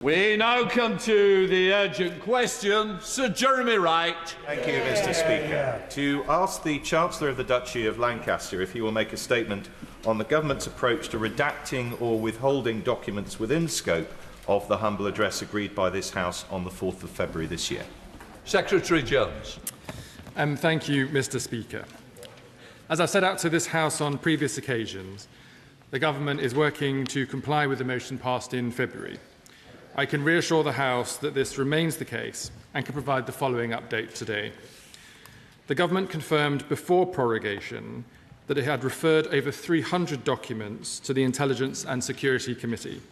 We now come to the urgent question. Sir Jeremy Wright. Thank you, Mr. Speaker. To ask the Chancellor of the Duchy of Lancaster if he will make a statement on the Government's approach to redacting or withholding documents within scope of the humble address agreed by this House on the 4th of February this year. Secretary Jones. Thank you, Mr. Speaker. As I've set out to this House on previous occasions, the Government is working to comply with the motion passed in February. I can reassure the House that this remains the case and can provide the following update today. The Government confirmed before prorogation that it had referred over 300 documents to the Intelligence and Security Committee,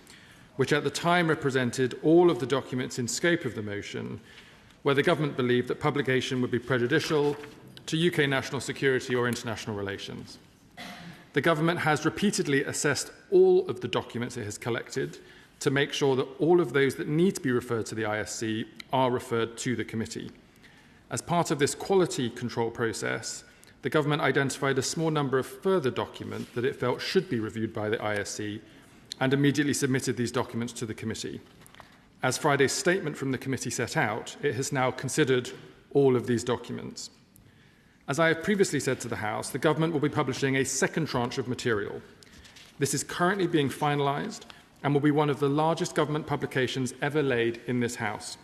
which at the time represented all of the documents in scope of the motion, where the Government believed that publication would be prejudicial to UK national security or international relations. The Government has repeatedly assessed all of the documents it has collected to make sure that all of those that need to be referred to the ISC are referred to the committee. As part of this quality control process, the Government identified a small number of further documents that it felt should be reviewed by the ISC and immediately submitted these documents to the committee. As Friday's statement from the committee set out, it has now considered all of these documents. As I have previously said to the House, the Government will be publishing a second tranche of material. This is currently being finalised and will be one of the largest government publications ever laid in this House.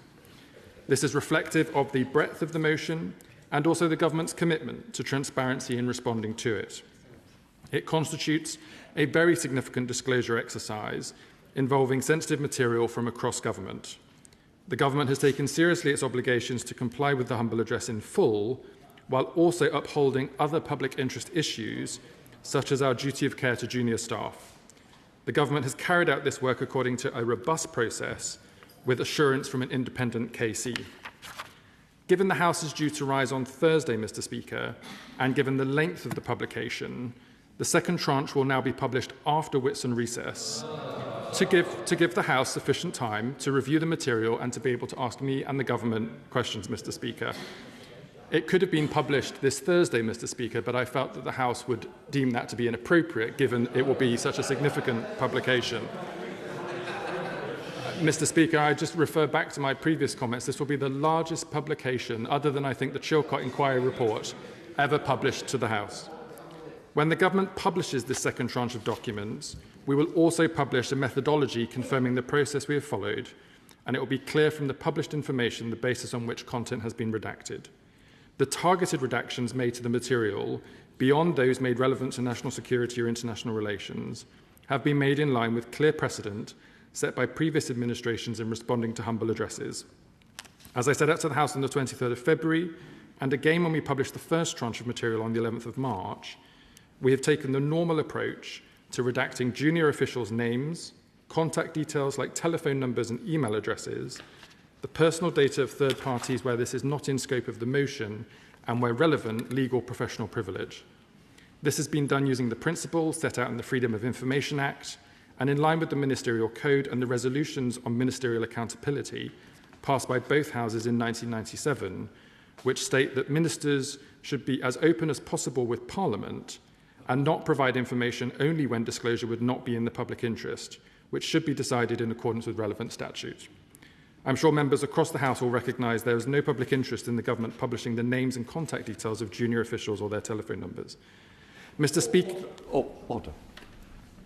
This is reflective of the breadth of the motion and also the Government's commitment to transparency in responding to it. It constitutes a very significant disclosure exercise involving sensitive material from across government. The Government has taken seriously its obligations to comply with the humble address in full, while also upholding other public interest issues, such as our duty of care to junior staff. The Government has carried out this work according to a robust process with assurance from an independent KC. Given the House is due to rise on Thursday, Mr. Speaker, and given the length of the publication, the second tranche will now be published after Whitsun recess to give the House sufficient time to review the material and to be able to ask me and the Government questions, Mr. Speaker. It could have been published this Thursday, Mr. Speaker, but I felt that the House would deem that to be inappropriate, given it will be such a significant publication. Mr. Speaker, I just refer back to my previous comments. This will be the largest publication, other than I think the Chilcot Inquiry report, ever published to the House. When the Government publishes this second tranche of documents, we will also publish a methodology confirming the process we have followed, and it will be clear from the published information the basis on which content has been redacted. The targeted redactions made to the material, beyond those made relevant to national security or international relations, have been made in line with clear precedent set by previous administrations in responding to humble addresses. As I said out to the House on the 23rd of February, and again when we published the first tranche of material on the 11th of March, we have taken the normal approach to redacting junior officials' names, contact details like telephone numbers and email addresses, the personal data of third parties where this is not in scope of the motion and where relevant, legal professional privilege. This has been done using the principles set out in the Freedom of Information Act and in line with the Ministerial Code and the resolutions on ministerial accountability passed by both houses in 1997, which state that ministers should be as open as possible with Parliament and not provide information only when disclosure would not be in the public interest, which should be decided in accordance with relevant statute. I'm sure members across the House will recognise there is no public interest in the Government publishing the names and contact details of junior officials or their telephone numbers. Mr. Speaker... Order.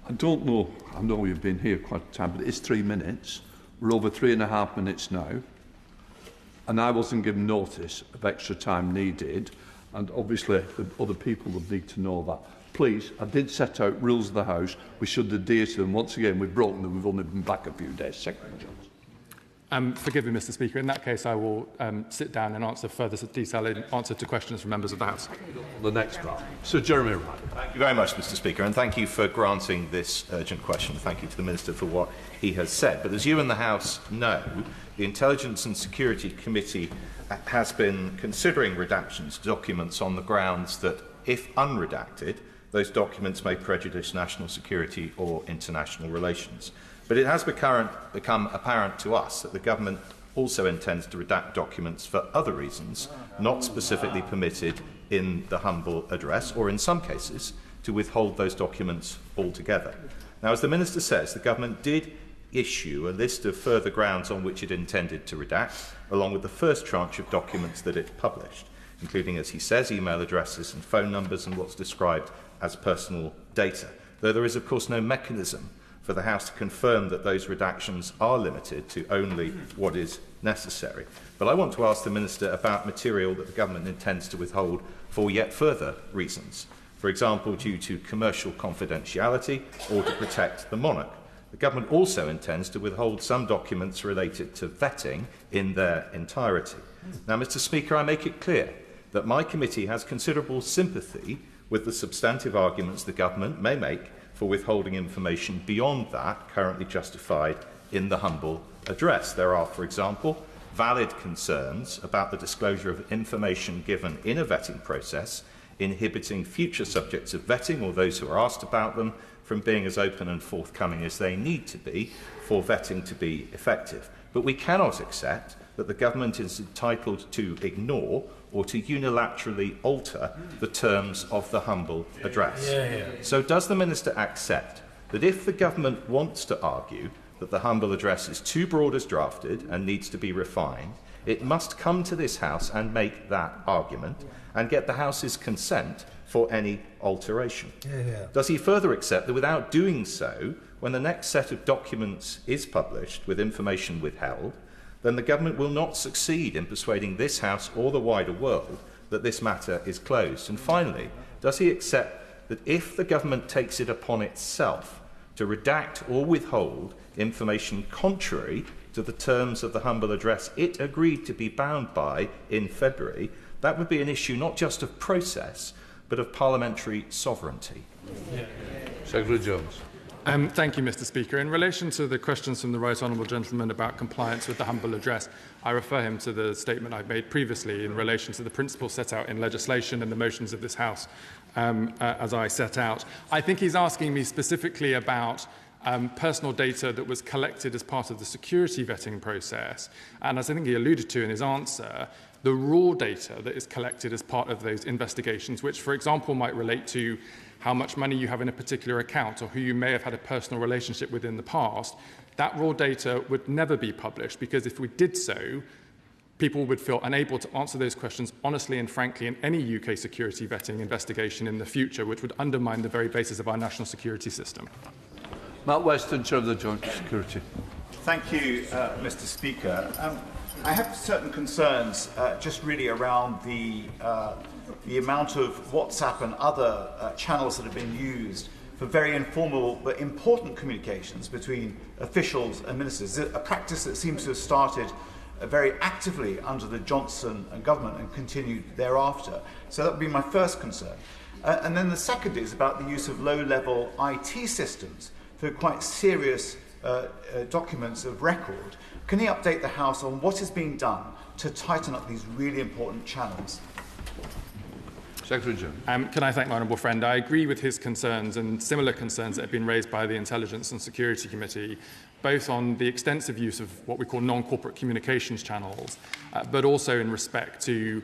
I don't know, I know you've been here quite a time, but it's 3 minutes. We're over 3.5 minutes now. And I wasn't given notice of extra time needed, and obviously the other people would need to know that. Please, I did set out rules of the House. We should adhere to them. Once again, we've broken them. We've only been back a few days. Secretary Jones. Forgive me, Mr. Speaker. In that case, I will sit down and answer further detail in answer to questions from members of the House. The next part. Sir Jeremy Wright. Thank you very much, Mr. Speaker, and thank you for granting this urgent question. Thank you to the Minister for what he has said. But as you and the House know, the Intelligence and Security Committee has been considering redactions documents on the grounds that, if unredacted, those documents may prejudice national security or international relations. But it has become apparent to us that the Government also intends to redact documents for other reasons, not specifically permitted in the humble address, or in some cases, to withhold those documents altogether. Now, as the Minister says, the Government did issue a list of further grounds on which it intended to redact, along with the first tranche of documents that it published, including, as he says, email addresses and phone numbers and what's described as personal data, though there is, of course, no mechanism for the House to confirm that those redactions are limited to only what is necessary. But I want to ask the Minister about material that the Government intends to withhold for yet further reasons, for example, due to commercial confidentiality or to protect the monarch. The Government also intends to withhold some documents related to vetting in their entirety. Now, Mr. Speaker, I make it clear that my committee has considerable sympathy with the substantive arguments the Government may make for withholding information beyond that currently justified in the humble address. There are, for example, valid concerns about the disclosure of information given in a vetting process, inhibiting future subjects of vetting or those who are asked about them from being as open and forthcoming as they need to be for vetting to be effective. But we cannot accept that the Government is entitled to ignore or to unilaterally alter the terms of the humble address. So does the Minister accept that if the Government wants to argue that the humble address is too broad as drafted and needs to be refined, it must come to this House and make that argument and get the House's consent for any alteration? Does he further accept that without doing so, when the next set of documents is published with information withheld, then the Government will not succeed in persuading this House or the wider world that this matter is closed? And finally, does he accept that if the Government takes it upon itself to redact or withhold information contrary to the terms of the humble address it agreed to be bound by in February, that would be an issue not just of process, but of parliamentary sovereignty? Secretary Jones. Thank you, Mr. Speaker. In relation to the questions from the Right Honourable Gentleman about compliance with the humble address, I refer him to the statement I've made previously in relation to the principles set out in legislation and the motions of this House as I set out. I think he's asking me specifically about personal data that was collected as part of the security vetting process. And as I think he alluded to in his answer, the raw data that is collected as part of those investigations, which, for example, might relate to how much money you have in a particular account or who you may have had a personal relationship with in the past, that raw data would never be published, because if we did so, people would feel unable to answer those questions honestly and frankly in any UK security vetting investigation in the future, which would undermine the very basis of our national security system. Matt Weston, Chair of the Joint Security. Thank you, Mr. Speaker. I have certain concerns just really around the amount of WhatsApp and other channels that have been used for very informal but important communications between officials and ministers, a practice that seems to have started very actively under the Johnson government and continued thereafter. So that would be my first concern. And then the second is about the use of low-level IT systems for quite serious documents of record. Can he update the House on what is being done to tighten up these really important channels? Secretary Jones. Can I thank my honourable friend? I agree with his concerns and similar concerns that have been raised by the Intelligence and Security Committee, both on the extensive use of what we call non-corporate communications channels, but also in respect to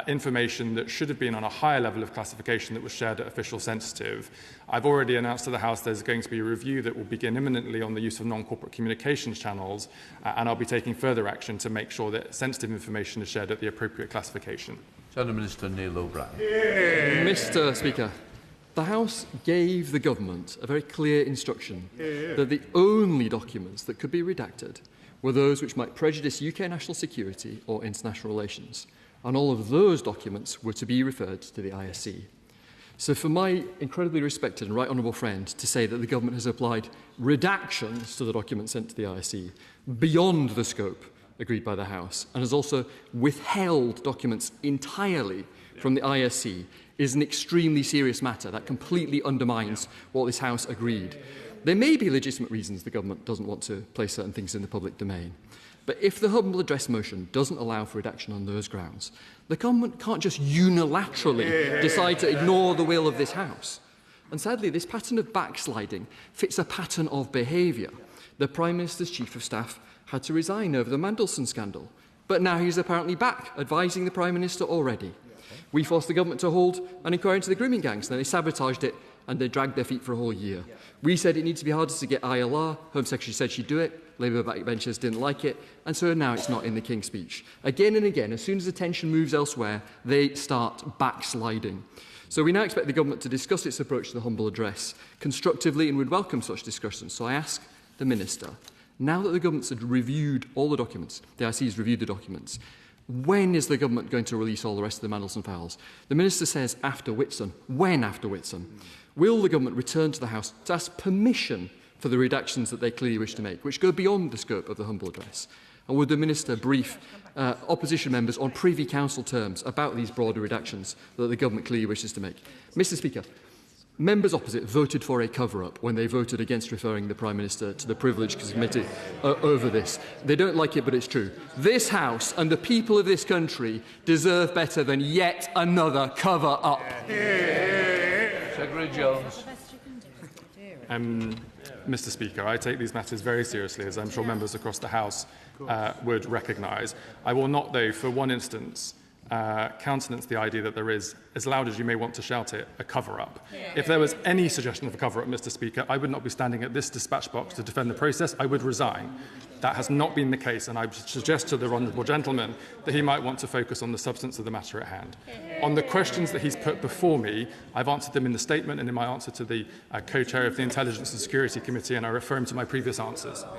information that should have been on a higher level of classification that was shared at official sensitive. I've already announced to the House there's going to be a review that will begin imminently on the use of non-corporate communications channels, and I'll be taking further action to make sure that sensitive information is shared at the appropriate classification. Senator Minister Neil O'Brien. Mr. Speaker, the House gave the Government a very clear instruction that the only documents that could be redacted were those which might prejudice UK national security or international relations, and all of those documents were to be referred to the ISC. So for my incredibly respected and right honourable friend to say that the Government has applied redactions to the documents sent to the ISC beyond the scope agreed by the House and has also withheld documents entirely from the ISC is an extremely serious matter that completely undermines what this House agreed. There may be legitimate reasons the Government doesn't want to place certain things in the public domain. But if the humble address motion doesn't allow for redaction on those grounds, the Government can't just unilaterally decide to ignore the will of this House. And sadly, this pattern of backsliding fits a pattern of behaviour. The Prime Minister's Chief of Staff had to resign over the Mandelson scandal, but now he's apparently back, advising the Prime Minister already. We forced the Government to hold an inquiry into the grooming gangs, and then they sabotaged it and they dragged their feet for a whole year. We said it needs to be harder to get ILR. Home Secretary said she'd do it. Labour backbenchers didn't like it, and so now it's not in the King's Speech. Again and again, as soon as attention moves elsewhere, they start backsliding. So we now expect the government to discuss its approach to the humble address constructively, and would welcome such discussions. So I ask the Minister, now that the government's had reviewed all the documents, the IC has reviewed the documents, when is the government going to release all the rest of the Mandelson files? The Minister says after Whitsun. When after Whitsun? Will the government return to the House to ask permission for the redactions that they clearly wish to make, which go beyond the scope of the humble address? And would the Minister brief opposition members on Privy Council terms about these broader redactions that the government clearly wishes to make? Mr Speaker, members opposite voted for a cover-up when they voted against referring the Prime Minister to the Privileged Committee over this. They don't like it, but it's true. This House and the people of this country deserve better than yet another cover-up. Secretary Jones. Mr Speaker, I take these matters very seriously, as I'm sure members across the House would recognise. I will not, though, for one instance, countenance the idea that there is, as loud as you may want to shout it, a cover-up. If there was any suggestion of a cover-up, Mr Speaker, I would not be standing at this dispatch box to defend the process. I would resign. That has not been the case, and I suggest to the honourable gentleman that he might want to focus on the substance of the matter at hand. On the questions that he's put before me, I've answered them in the statement and in my answer to the co-chair of the Intelligence and Security Committee, and I refer him to my previous answers.